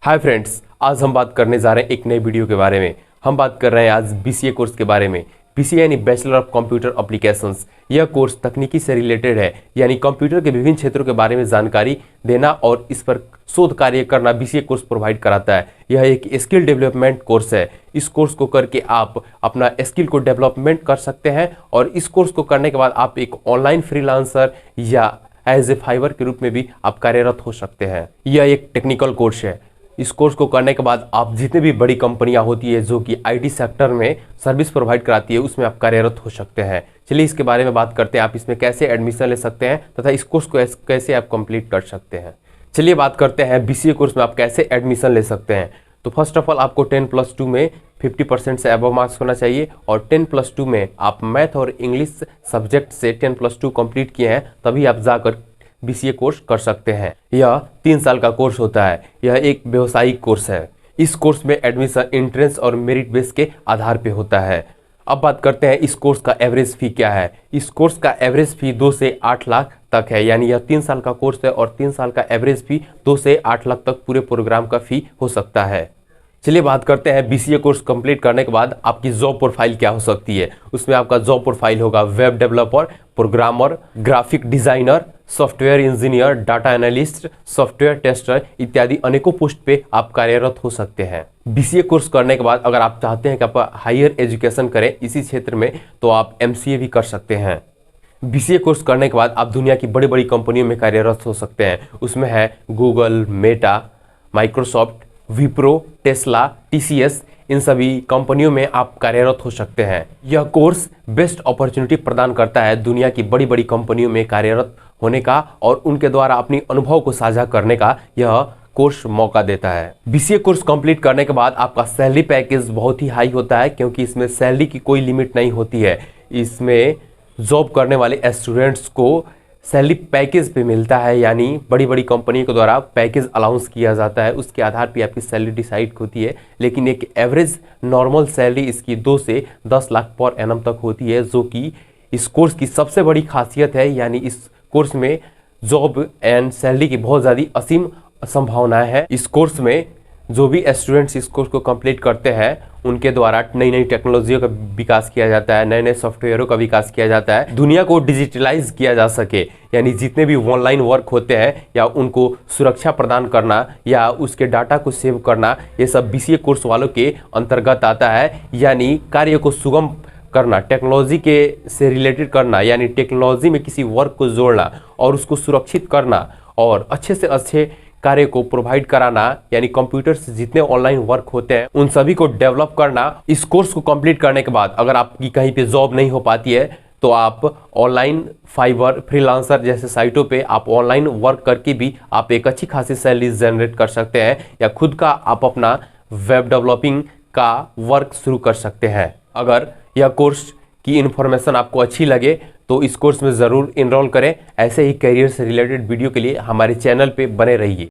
Hi friends, आज हम बात करने जा रहे हैं एक नए वीडियो के बारे में। हम बात कर रहे हैं आज बीसीए कोर्स के बारे में। बीसीए यानी बैचलर ऑफ कंप्यूटर एप्लीकेशंस। यह कोर्स तकनीकी से रिलेटेड है, यानी कंप्यूटर के विभिन्न क्षेत्रों के बारे में जानकारी देना और इस पर शोध कार्य करना बीसीए कोर्स प्रोवाइड कराता है। यह एक स्किल डेवलपमेंट कोर्स है। इस कोर्स को करके आप अपना स्किल को डेवलपमेंट कर सकते हैं और इस कोर्स को करने के बाद आप एक ऑनलाइन फ्रीलांसर या एज ए फाइवर के रूप में भी आप कार्यरत हो सकते हैं। यह एक टेक्निकल कोर्स है। इस कोर्स को करने के बाद आप जितने भी बड़ी कंपनियां होती है जो कि आईटी सेक्टर में सर्विस प्रोवाइड कराती है उसमें आप कार्यरत हो सकते हैं। चलिए इसके बारे में बात करते हैं, आप इसमें कैसे एडमिशन ले सकते हैं तथा इस कोर्स को कैसे आप कंप्लीट कर सकते हैं। चलिए बात करते हैं बीसीए कोर्स में आप कैसे एडमिशन ले सकते हैं। तो फर्स्ट ऑफ ऑल आपको 10+2 में 50% से अबव मार्क्स होना चाहिए और 10+2 में आप मैथ और इंग्लिश सब्जेक्ट से 10+2 कंप्लीट किए हैं, तभी आप जाकर बीसीए कोर्स कर सकते हैं। यह 3 साल का कोर्स होता है। यह एक व्यावसायिक कोर्स है। इस कोर्स में एडमिशन एंट्रेंस और मेरिट बेस के आधार पे होता है। अब बात करते हैं इस कोर्स का एवरेज फी क्या है। इस कोर्स का एवरेज फी 2 से 8 लाख तक है, यानी यह 3 साल का कोर्स है और 3 साल का एवरेज फी 2 से 8 लाख तक पूरे प्रोग्राम का फी हो सकता है। चलिए बात करते हैं बीसीए कोर्स कंप्लीट करने के बाद आपकी जॉब प्रोफाइल क्या हो सकती है। उसमें आपका जॉब प्रोफाइल होगा web developer, programmer, graphic designer, software engineer, data analyst, software tester इत्यादि अनेकों पोस्ट पे आप कार्यरत हो सकते हैं। बीसीए कोर्स करने के बाद अगर आप चाहते हैं कि आप हायर एजुकेशन करें इसी क्षेत्र में, तो आप एमसीए भी कर सकते हैं। बीसीए कोर्स करने के बाद आप दुनिया की बड़ी बड़ी कंपनियों में कार्यरत हो सकते हैं। उसमें है Google, Meta, Microsoft, Wipro, Tesla, TCS, इन सभी कंपनियों में आप कार्यरत हो सकते हैं। यह कोर्स बेस्ट अपॉर्चुनिटी प्रदान करता है दुनिया की बड़ी बड़ी कंपनियों में कार्यरत होने का और उनके द्वारा अपनी अनुभव को साझा करने का यह कोर्स मौका देता है। बीसीए कोर्स कंप्लीट करने के बाद आपका सैलरी पैकेज बहुत ही हाई होता है, क्योंकि इसमें सैलरी की कोई लिमिट नहीं होती है। इसमें जॉब करने वाले स्टूडेंट्स को सैलरी पैकेज पे मिलता है, यानी बड़ी बड़ी कंपनी के द्वारा पैकेज अलाउंस किया जाता है। उसके आधार पे आपकी सैलरी डिसाइड होती है, लेकिन एक एवरेज नॉर्मल सैलरी इसकी 2 से 10 लाख पर एनम तक होती है, जो कि इस कोर्स की सबसे बड़ी खासियत है। यानी इस कोर्स में जॉब एंड सैलरी की बहुत ज़्यादा असीम संभावनाएं हैं। इस कोर्स में जो भी स्टूडेंट्स इस कोर्स को कंप्लीट करते हैं उनके द्वारा नई नई टेक्नोलॉजियों का विकास किया जाता है, नए नए सॉफ्टवेयरों का विकास किया जाता है। दुनिया को डिजिटलाइज किया जा सके, यानी जितने भी ऑनलाइन वर्क होते हैं या उनको सुरक्षा प्रदान करना या उसके डाटा को सेव करना, ये सब बीसीए कोर्स वालों के अंतर्गत आता है। यानी कार्य को सुगम करना, टेक्नोलॉजी के से रिलेटेड करना, यानी टेक्नोलॉजी में किसी वर्क को जोड़ना और उसको सुरक्षित करना और अच्छे से अच्छे कार्य को प्रोवाइड कराना, यानी कंप्यूटर से जितने ऑनलाइन वर्क होते हैं उन सभी को डेवलप करना। इस कोर्स को कंप्लीट करने के बाद अगर आपकी कहीं पे जॉब नहीं हो पाती है तो आप ऑनलाइन फाइवर, फ्रीलांसर जैसे साइटों पे आप ऑनलाइन वर्क करके भी आप एक अच्छी खासी सैलरी जनरेट कर सकते हैं या खुद का आप अपना वेब डेवलपिंग का वर्क शुरू कर सकते हैं। अगर यह कोर्स की इन्फॉर्मेशन आपको अच्छी लगे तो इस कोर्स में ज़रूर इनरोल करें। ऐसे ही करियर से रिलेटेड वीडियो के लिए हमारे चैनल पे बने रहिए।